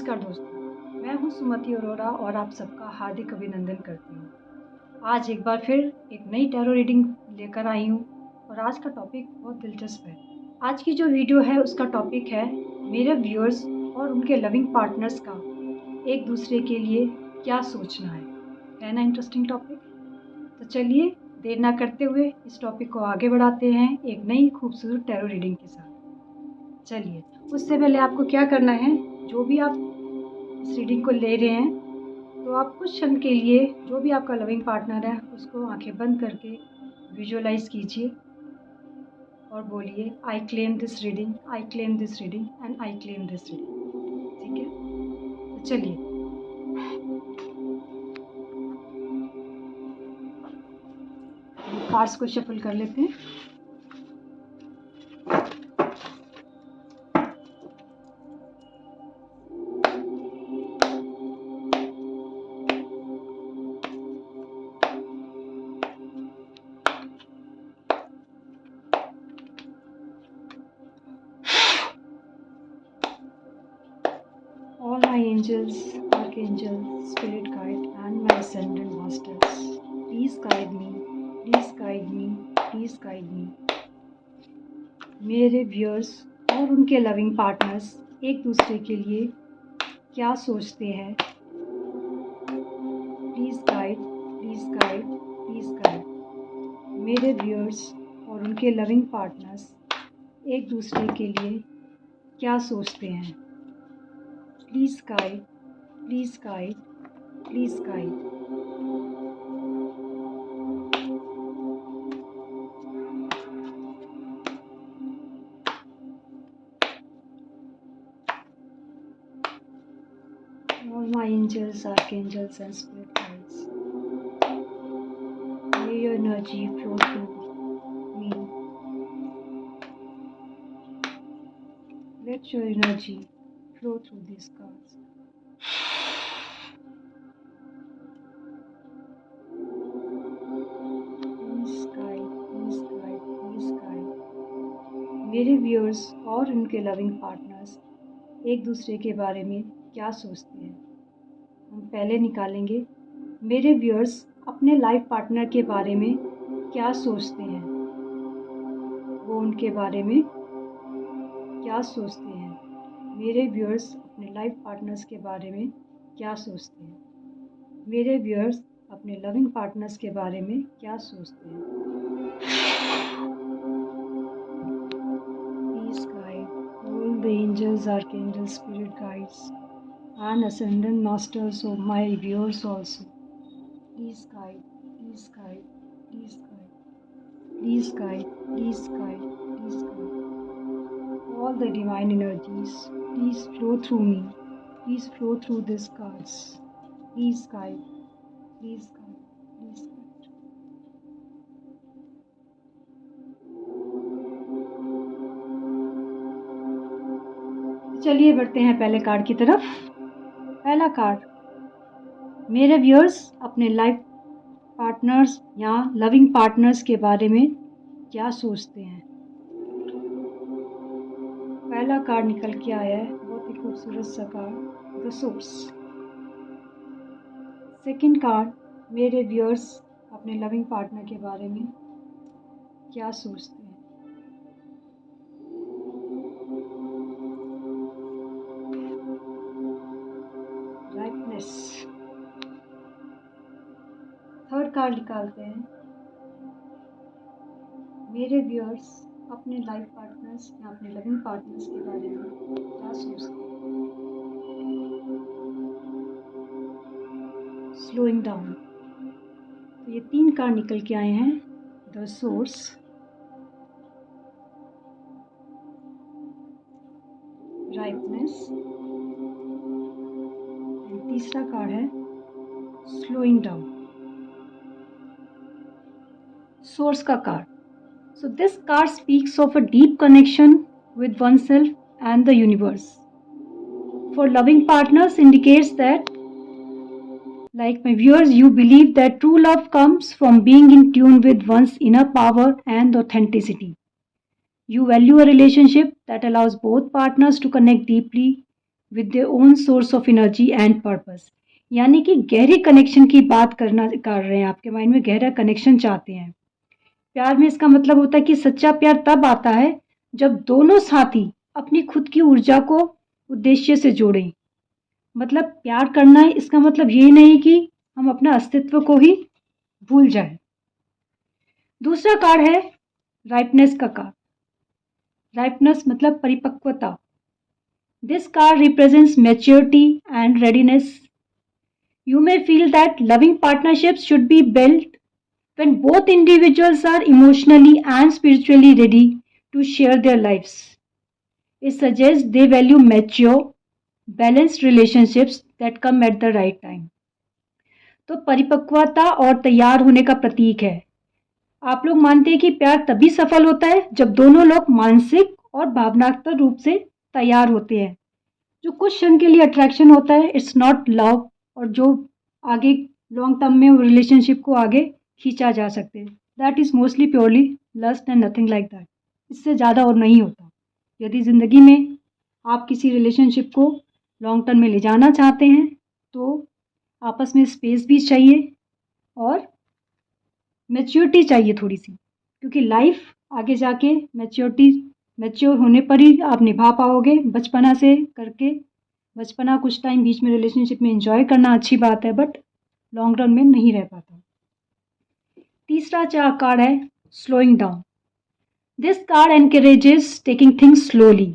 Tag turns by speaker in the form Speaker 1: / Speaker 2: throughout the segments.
Speaker 1: नमस्कार दोस्तों, मैं हूं सुमति अरोरा और आप सबका हार्दिक अभिनंदन करती हूं। आज एक बार फिर एक नई टैरो रीडिंग लेकर आई हूं और आज का टॉपिक बहुत दिलचस्प है। आज की जो वीडियो है उसका टॉपिक है मेरे व्यूअर्स और उनके लविंग पार्टनर्स का एक दूसरे के लिए क्या सोचना है ना इंटरेस्टिंग टॉपिक। तो चलिए देर ना करते हुए इस टॉपिक को आगे बढ़ाते हैं एक नई खूबसूरत टैरो रीडिंग के साथ। चलिए, उससे पहले आपको क्या करना है, जो भी आप इस रीडिंग को ले रहे हैं तो आप कुछ क्षण के लिए जो भी आपका लविंग पार्टनर है उसको आंखें बंद करके विजुअलाइज कीजिए और बोलिए I claim this reading, I claim this reading and I claim this reading. ठीक है, तो चलिए कार्ड्स को शफल कर लेते हैं। All my angels, archangels, spirit guide and my ascendant masters, please guide me, please guide me, please guide me। मेरे viewers और उनके लविंग पार्टनर्स एक दूसरे के लिए क्या सोचते हैं, please guide, please guide, please guide. मेरे व्यूअर्स और उनके लविंग पार्टनर्स एक दूसरे के लिए क्या सोचते हैं, please guide, please guide, please guide. All my angels, archangels and spirit guides, may your energy flow through me. Let your energy flow through these cards. Please guide, please guide, please guide। मेरे viewers और उनके loving partners एक दूसरे के बारे में क्या सोचते हैं। हम पहले निकालेंगे मेरे व्यूअर्स अपने लाइफ पार्टनर के बारे में क्या सोचते हैं, वो उनके बारे में क्या सोचते हैं। मेरे व्यूअर्स अपने लाइफ पार्टनर्स के बारे में क्या सोचते हैं। मेरे व्यूअर्स अपने लविंग पार्टनर्स के बारे में क्या सोचते हैं। Please guide all the angels, archangels, spirit guides and ascendant masters of my viewers also. Please guide, please guide, please guide, please guide, please guide, please guide. All the divine energies, please flow through me, please flow through these cards. Please guide, please guide, please guide. चलिए बढ़ते हैं पहले card की तरफ। पहला card, मेरे viewers अपने life partners या लविंग पार्टनर्स के बारे में क्या सोचते हैं। पहला कार्ड निकल के आया है, बहुत ही खूबसूरत सा card, the source. Second card, मेरे व्यूअर्स अपने लविंग पार्टनर के बारे में क्या सोचते हैं। थर्ड कार्ड निकालते हैं, मेरे व्यूअर्स अपने लाइफ पार्टनर्स या अपने लविंग पार्टनर्स के बारे में क्या सोचते हैं। Slowing down. तो ये तीन कार्ड निकल के आए हैं, द सोर्स, राइपनेस, तीसरा कार्ड है स्लोइंग डाउन। सोर्स का card. So this card speaks of a deep connection with oneself and the universe. For loving partners indicates that, like my viewers, you believe that true love comes from being in tune with one's inner power and authenticity. You value a relationship that allows both partners to connect deeply with their own source of energy and purpose। यानी कि गहरी connection की बात कर रहे हैं, आपके mind में गहरा कनेक्शन चाहते हैं। प्यार में इसका मतलब होता है कि सच्चा प्यार तब आता है जब दोनों साथी अपनी खुद की ऊर्जा को उद्देश्य से जोड़ें। मतलब प्यार करना है इसका मतलब ये नहीं कि हम अपना अस्तित्व को ही भूल जाएं। दूसरा कार्ड है राइपनेस का कार्ड। राइपनेस मतलब परिपक्वता। This card represents maturity and readiness. You may feel that loving partnerships should be built when both individuals are emotionally and spiritually ready to share their lives. It suggests they value mature, balanced relationships that come at the right time. तो परिपक्वता और तैयार होने का प्रतीक है। आप लोग मानते हैं कि प्यार तभी सफल होता है जब दोनों लोग मानसिक और भावनात्मक रूप से तैयार होते हैं। जो कुछ क्षण के लिए अट्रैक्शन होता है इट्स नॉट लव, और जो आगे लॉन्ग टर्म में रिलेशनशिप को आगे खींचा जा सकते हैं, that is mostly purely lust and nothing like that. इससे ज़्यादा और नहीं होता। यदि ज़िंदगी में आप किसी रिलेशनशिप को लॉन्ग टर्म में ले जाना चाहते हैं तो आपस में स्पेस भी चाहिए और मैच्योरिटी चाहिए थोड़ी सी, क्योंकि लाइफ आगे जाके मैच्योर होने पर ही आप निभा पाओगे। बचपना से करके बचपना कुछ टाइम बीच में रिलेशनशिप में एंजॉय करना अच्छी बात है, बट लॉन्ग रन में नहीं रह पाता। तीसरा कार्ड है slowing down. This card encourages taking things slowly.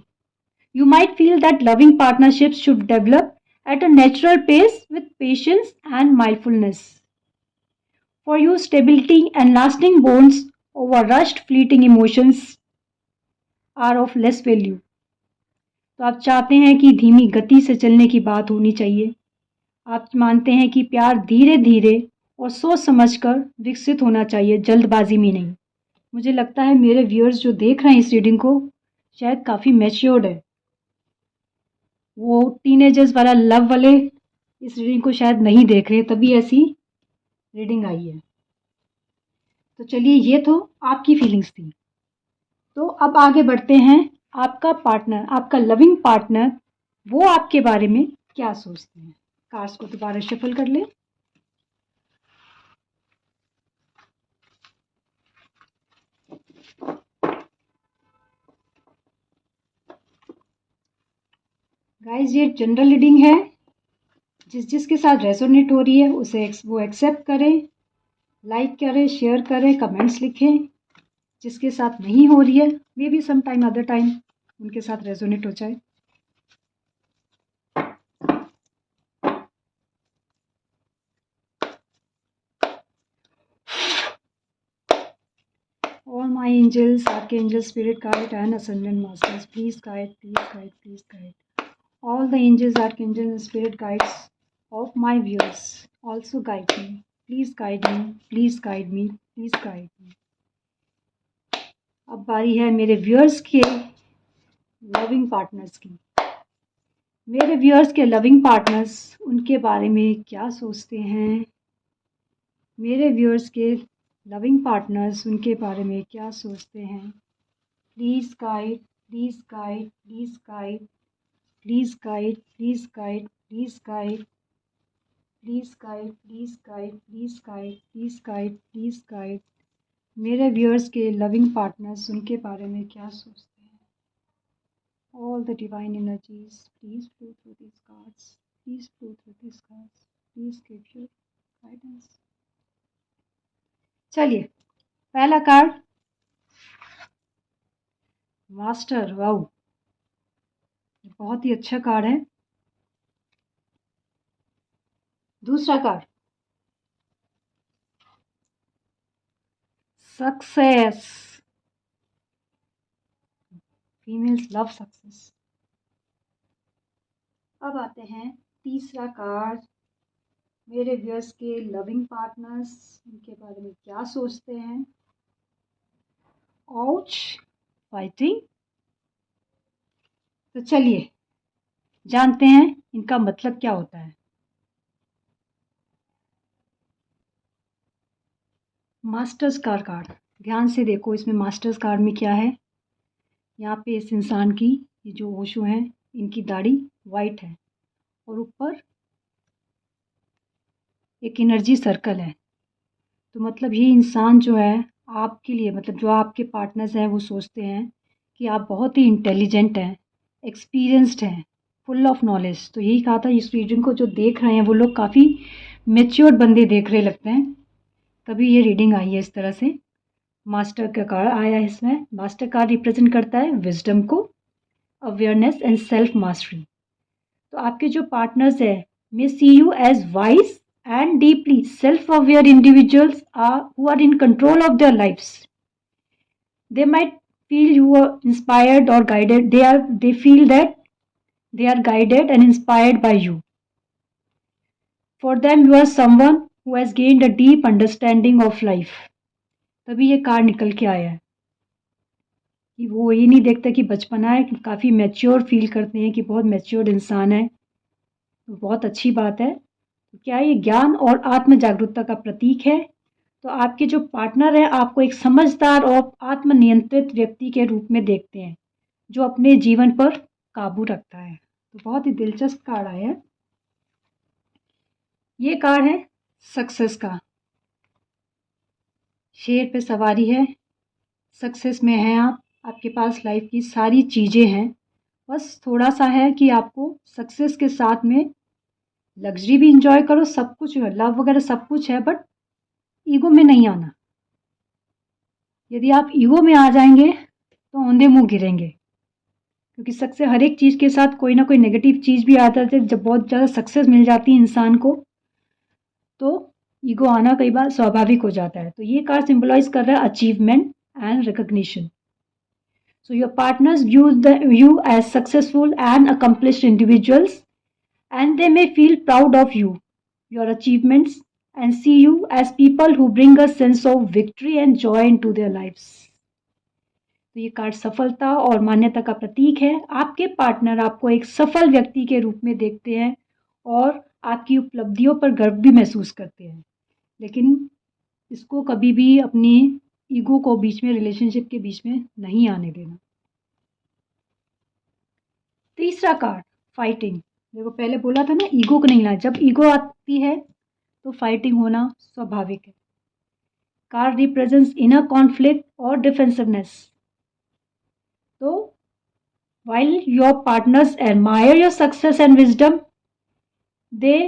Speaker 1: You might feel that loving partnerships should develop at a natural pace with patience and mindfulness. For you, stability and lasting bonds over rushed, fleeting emotions are of less value. तो आप चाहते हैं कि धीमी गति से चलने की बात होनी चाहिए। आप मानते हैं कि प्यार धीरे धीरे और सोच समझकर विकसित होना चाहिए, जल्दबाजी में नहीं। मुझे लगता है मेरे व्यूअर्स जो देख रहे हैं इस रीडिंग को शायद काफ़ी मैच्योर्ड है। वो टीनेजर्स वाला लव वाले इस रीडिंग को शायद नहीं देख रहे, तभी ऐसी रीडिंग आई है। तो चलिए, ये तो आपकी फीलिंग्स थी। तो अब आगे बढ़ते हैं। आपका पार्टनर, आपका लविंग पार्टनर, वो आपके बारे में क्या सोचते हैं। कार्ड्स को दोबारा शफल कर ले। गाइस, ये जनरल रीडिंग है। जिसके साथ रेजोनेट हो रही है उसे वो एक्सेप्ट करें, लाइक करें, शेयर करें, कमेंट्स लिखें। जिसके साथ नहीं हो रही है may be some time other time उनके साथ रेजोनेट हो जाए। All my angels, archangels, spirit guide and ascendant masters, please guide, please guide, please guide. All the angels, archangels and spirit guides of my viewers also guide me. Please guide me, please guide me, please guide me. अब बारी है मेरे viewers के loving partners की। मेरे viewers के loving partners, उनके बारे में क्या सोचते हैं। मेरे व्यूअर्स के लविंग पार्टनर्स, उनके बारे में क्या सोचते हैं। Please guide, please guide, please guide, please guide, please guide, please guide, please guide, please guide, please guide, please guide, please guide. मेरे व्यूअर्स के लविंग पार्टनर्स, उनके बारे में क्या सोचते हैं। All the divine energies, please flow through these cards. Please flow through these cards. Please give your guidance. चलिए, पहला कार्ड मास्टर। वाओ, बहुत ही अच्छा कार्ड है। दूसरा card success. Females love success. अब आते हैं तीसरा कार्ड। मेरे व्यूअर्स के लविंग पार्टनर्स, उनके बारे में क्या सोचते हैं। Ouch, fighting. तो चलिए जानते हैं इनका मतलब क्या होता है। मास्टर्स कार्ड, ध्यान से देखो इसमें मास्टर्स कार्ड में क्या है। यहाँ पे इस इंसान की, ये जो ओशो हैं, इनकी दाढ़ी वाइट है और ऊपर एक एनर्जी सर्कल है। तो मतलब ये इंसान जो है आपके लिए, मतलब जो आपके पार्टनर्स हैं वो सोचते हैं कि आप बहुत ही इंटेलिजेंट हैं, एक्सपीरियंस्ड हैं, फुल ऑफ नॉलेज। तो यही कहा था, इस रीडिंग को जो देख रहे हैं वो लोग काफ़ी मेच्योर्ड बंदे देख रहे लगते हैं, तभी ये रीडिंग आई है इस तरह से। मास्टर का कार्ड आया है इसमें। मास्टर कार्ड रिप्रेजेंट करता है विजडम को, अवेयरनेस एंड सेल्फ मास्टरी। तो आपके जो पार्टनर्स है may see you as wise and deeply self-aware individuals who are in control of their lives. They might feel you are inspired or guided. They feel that they are guided and inspired by you. For them, you are someone who has gained a deep understanding of life. तभी ये card निकल के आया है कि वो ये नहीं देखता कि बचपना है, काफ़ी मैच्योर फील करते हैं कि बहुत मैच्योर इंसान है। तो बहुत अच्छी बात है। तो क्या ये ज्ञान और आत्म जागरूकता का प्रतीक है? तो आपके जो पार्टनर है आपको एक समझदार और आत्मनियंत्रित व्यक्ति के रूप में देखते हैं जो अपने जीवन पर काबू रखता है। तो बहुत ही दिलचस्प कार्ड आया है। ये कार्ड है सक्सेस का। शेर पे सवारी है, सक्सेस में हैं आप, आपके पास लाइफ की सारी चीज़ें हैं। बस थोड़ा सा है कि आपको सक्सेस के साथ में लग्जरी भी इंजॉय करो, सब कुछ लव वगैरह सब कुछ है, बट ईगो में नहीं आना। यदि आप ईगो में आ जाएंगे तो औंधे मुंह गिरेंगे, क्योंकि सक्सेस हर एक चीज़ के साथ कोई ना कोई नेगेटिव चीज़ भी आता है। जब बहुत ज़्यादा सक्सेस मिल जाती है इंसान को तो ईगो आना कई बार स्वाभाविक हो जाता है। तो ये कार्ड सिंबलाइज कर रहा है achievement and recognition. So your partners you as successful and accomplished individuals, and they may feel proud of you, your achievements, and see you as people who bring a sense of victory and joy into their lives. तो ये card सफलता और मान्यता का प्रतीक है। आपके partner आपको एक सफल व्यक्ति के रूप में देखते हैं और आपकी उपलब्धियों पर गर्व भी महसूस करते हैं, लेकिन इसको कभी भी अपनी ईगो को बीच में, रिलेशनशिप के बीच में नहीं आने देना। तीसरा कार्ड फाइटिंग। देखो पहले बोला था ना ईगो को नहीं लाना, जब ईगो आती है तो फाइटिंग होना स्वाभाविक है। कार्ड रिप्रेजेंट्स इनर कॉन्फ्लिक्ट और डिफेंसिवनेस। तो while your partners admire your success and wisdom, they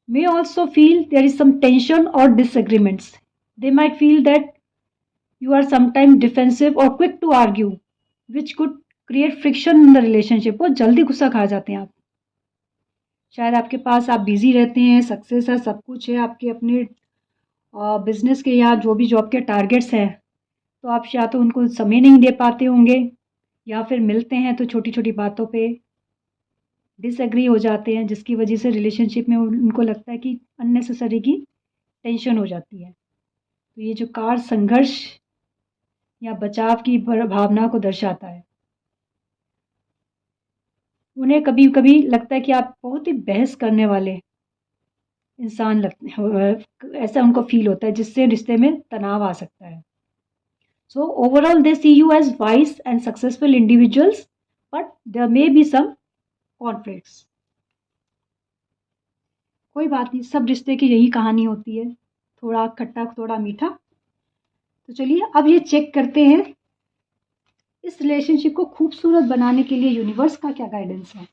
Speaker 1: may also feel there is some tension or disagreements. They might feel that you are sometimes defensive or quick to argue, which could create friction in the relationship. बहुत जल्दी गुस्सा खा जाते हैं आप। शायद आपके पास, आप बिजी रहते हैं, सक्सेस है, सब कुछ है, आपके अपने बिजनेस के या जो भी जॉब के टारगेट्स हैं, तो आप या तो उनको समय नहीं दे पाते होंगे या फिर मिलते हैं तो छोटी छोटी बातों पे डिसएग्री हो जाते हैं, जिसकी वजह से रिलेशनशिप में उनको लगता है कि अननेसेसरी की टेंशन हो जाती है। तो ये जो कार्ड संघर्ष या बचाव की भावना को दर्शाता है। उन्हें कभी कभी लगता है कि आप बहुत ही बहस करने वाले इंसान लगते हैं, ऐसा उनको फील होता है, जिससे रिश्ते में तनाव आ सकता है। So overall they see you as wise and successful individuals, but there may B some conflicts. कोई बात नहीं, सब रिश्ते की यही कहानी होती है, थोड़ा खट्टा थोड़ा मीठा। तो चलिए अब ये चेक करते हैं इस रिलेशनशिप को खूबसूरत बनाने के लिए यूनिवर्स का क्या गाइडेंस है।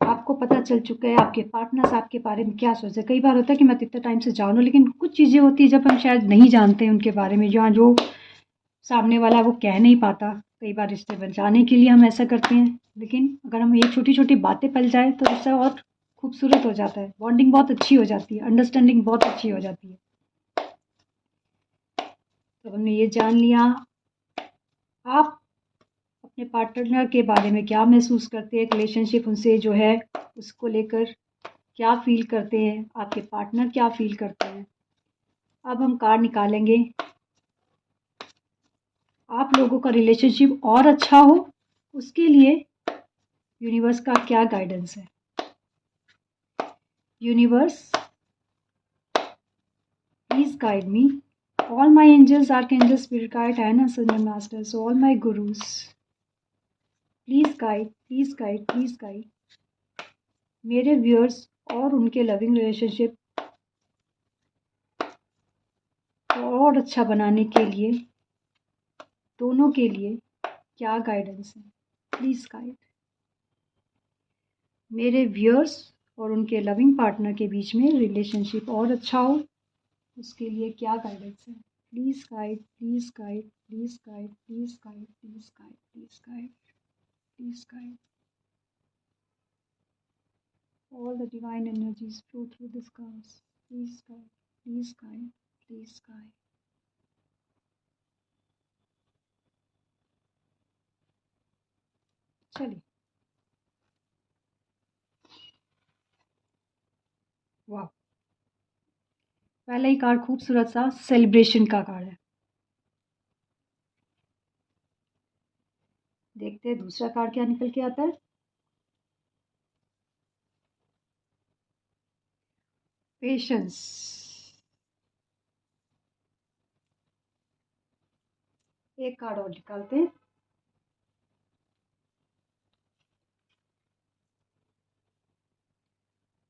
Speaker 1: आपको पता चल चुका है आपके पार्टनर्स आपके बारे में क्या सोचते हैं। कई बार होता है कि मैं इतने टाइम से जानूं, लेकिन कुछ चीज़ें होती है जब हम शायद नहीं जानते हैं उनके बारे में, जो सामने वाला वो कह नहीं पाता। कई बार रिश्ते बचाने के लिए हम ऐसा करते हैं, लेकिन अगर हम ये छोटी छोटी बातें पल जाए तो रिश्ता और खूबसूरत हो जाता है, बॉन्डिंग बहुत अच्छी हो जाती है, अंडरस्टैंडिंग बहुत अच्छी हो जाती है। तो हमने ये जान लिया आप अपने पार्टनर के बारे में क्या महसूस करते हैं, रिलेशनशिप उनसे जो है उसको लेकर क्या फील करते हैं, आपके पार्टनर क्या फील करते हैं। अब हम कार्ड निकालेंगे आप लोगों का रिलेशनशिप और अच्छा हो उसके लिए यूनिवर्स का क्या गाइडेंस है। Universe please guide me All my angels, archangels, spirit guide, and ascended masters, all my gurus, please guide, please guide, please guide मेरे व्यूअर्स और उनके लविंग रिलेशनशिप और अच्छा बनाने के लिए, दोनों के लिए क्या गाइडेंस है, प्लीज़ गाइड मेरे व्यूअर्स और उनके लविंग पार्टनर के बीच में रिलेशनशिप और अच्छा हो, उसके लिए क्या गाइडेंस है, please guide, please guide, please guide, please guide, please guide, please guide, please guide. All the divine energies flow through this cars. Please guide, please guide, please guide. चलिए, वाह, पहला ही कार्ड खूबसूरत सा सेलिब्रेशन का card है. देखते हैं दूसरा कार्ड क्या निकल के आता है. पेशेंस. एक कार्ड और निकालते हैं.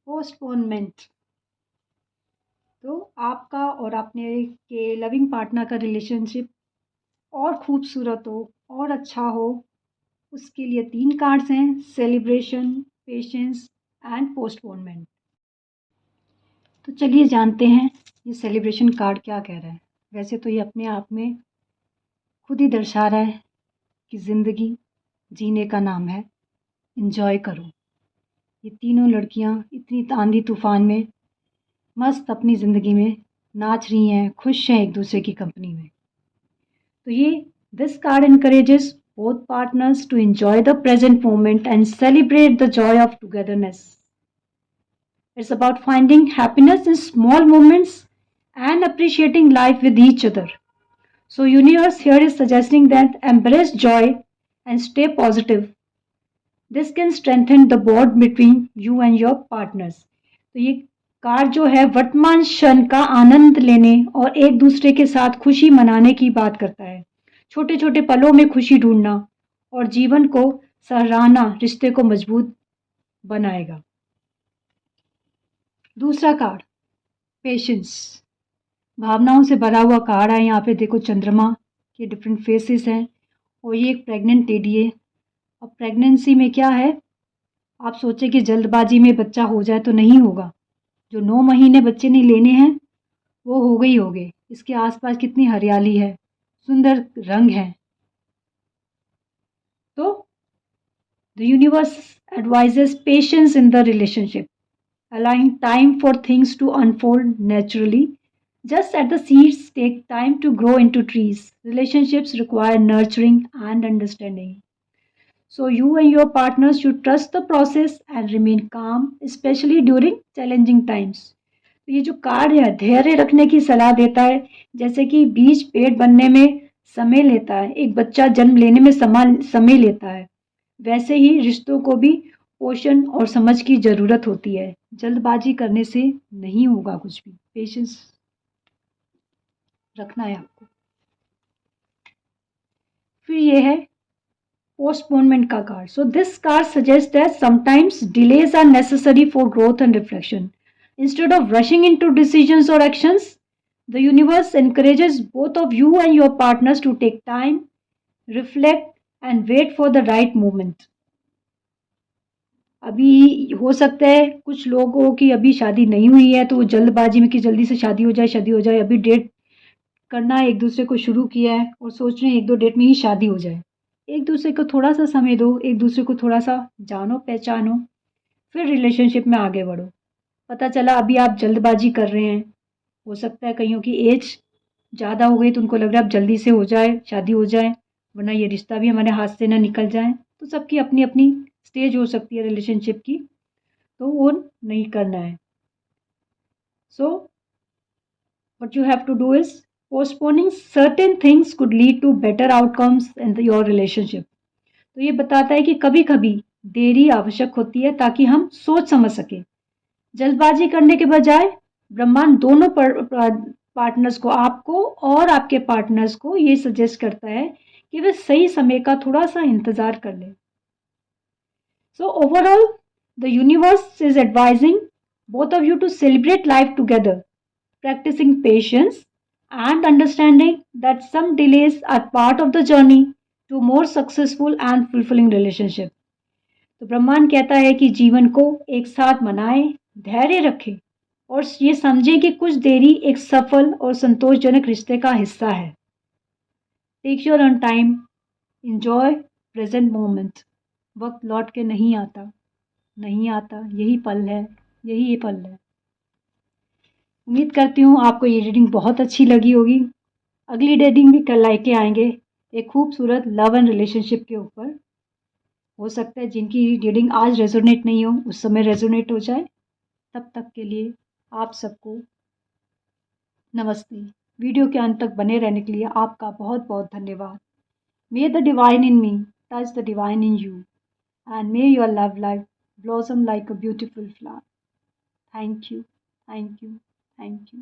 Speaker 1: पोस्टपोनमेंट. तो आपका और अपने के लविंग पार्टनर का रिलेशनशिप और खूबसूरत हो और अच्छा हो, उसके लिए 3 कार्ड्स हैं, सेलिब्रेशन, पेशेंस एंड पोस्टपोनमेंट. तो चलिए जानते हैं ये सेलिब्रेशन कार्ड क्या कह रहा है. वैसे तो ये अपने आप में खुद ही दर्शा रहा है कि ज़िंदगी जीने का नाम है, एंजॉय करो. ये तीनों लड़कियां इतनी आंधी तूफान में मस्त अपनी ज़िंदगी में नाच रही हैं, खुश हैं एक दूसरे की कंपनी में. तो ये this card encourages both partners to enjoy the present moment and celebrate the joy of togetherness. It's about finding happiness in small moments and appreciating life with each other. So universe here is suggesting that embrace joy and stay positive. This can strengthen the bond between you and your partners. तो ये card जो है वर्तमान क्षण का आनंद लेने और एक दूसरे के साथ खुशी मनाने की बात करता है. छोटे छोटे पलों में खुशी ढूंढना और जीवन को सराहना रिश्ते को मजबूत बनाएगा. दूसरा कार्ड पेशेंस. भावनाओं से भरा हुआ कार्ड है. यहाँ पे देखो चंद्रमा के डिफरेंट फेसेस हैं और ये एक प्रेग्नेंट लेडी है. अब प्रेगनेंसी में क्या है, आप सोचे कि जल्दबाजी में बच्चा हो जाए तो नहीं होगा. जो 9 महीने बच्चे नहीं लेने हैं वो हो गई हो गए. इसके आसपास कितनी हरियाली है, सुंदर रंग है. तो the universe advises patience in the relationship, allowing time for things to unfold naturally. Just as the seeds take time to grow into trees, relationships require nurturing and understanding. So you and your partners should trust the process and remain calm, especially during challenging times. तो ये जो card है धैर्य रखने की सलाह देता है. जैसे कि बीज पेड़ बनने में समय लेता है, एक बच्चा जन्म लेने में समय लेता है, वैसे ही रिश्तों को भी पोषण और समझ की ज़रूरत होती है. जल्दबाजी करने से नहीं होगा कुछ भी. पेशेंस रखना है आपको. फिर ये है पोस्टपोनमेंट का card. So this card suggest that sometimes delays are necessary for growth and reflection. Instead of rushing into decisions or actions, the universe encourages both of you and your partners to take time, reflect, and wait for the right moment. अभी हो सकता है कुछ लोगों की अभी शादी नहीं हुई है तो वो जल्दबाजी में कि जल्दी से शादी हो जाए, शादी हो जाए. अभी डेट करना है, एक दूसरे को शुरू किया है और सोच रहे हैं 1-2 डेट में ही शादी हो जाए. एक दूसरे को थोड़ा सा समय दो, एक दूसरे को थोड़ा सा जानो पहचानो, फिर रिलेशनशिप में आगे बढ़ो. पता चला अभी आप जल्दबाजी कर रहे हैं, हो सकता है कईयों की एज ज़्यादा हो गई तो उनको लग रहा है अब जल्दी से हो जाए, शादी हो जाए, वरना ये रिश्ता भी हमारे हाथ से ना निकल जाए. तो सबकी अपनी अपनी स्टेज हो सकती है रिलेशनशिप की, तो वो नहीं करना है. So what you have to do is postponing certain things could lead to better outcomes in your relationship. तो ये बताता है कि कभी कभी देरी आवश्यक होती है ताकि हम सोच समझ सकें. जल्दबाजी करने के बजाय ब्रह्मांड दोनों पार्टनर्स को, आपको और आपके पार्टनर्स को ये सजेस्ट करता है कि वे सही समय का थोड़ा सा इंतज़ार कर लें। So overall, the universe is advising both of you to celebrate life together, practicing patience and understanding that some delays are part of the journey to more successful and fulfilling relationship. तो ब्रह्मांड कहता है कि जीवन को एक साथ मनाएं, धैर्य रखें और ये समझें कि कुछ देरी एक सफल और संतोषजनक रिश्ते का हिस्सा है। Take your own time, enjoy present moment. वक्त लौट के नहीं आता, नहीं आता, यही पल है, यही ये पल है। उम्मीद करती हूँ आपको ये रीडिंग बहुत अच्छी लगी होगी। अगली रीडिंग भी कल लेके आएंगे एक खूबसूरत लव एंड रिलेशनशिप के ऊपर। हो सकता है जिनकी रीडिंग आज रेजोनेट नहीं हो उस समय रेजोनेट हो जाए। तब तक के लिए आप सबको नमस्ते। वीडियो के अंत तक बने रहने के लिए आपका बहुत बहुत धन्यवाद। मे the divine in me touch the divine in you and may your love life blossom like a beautiful flower. Thank you, thank you, thank you.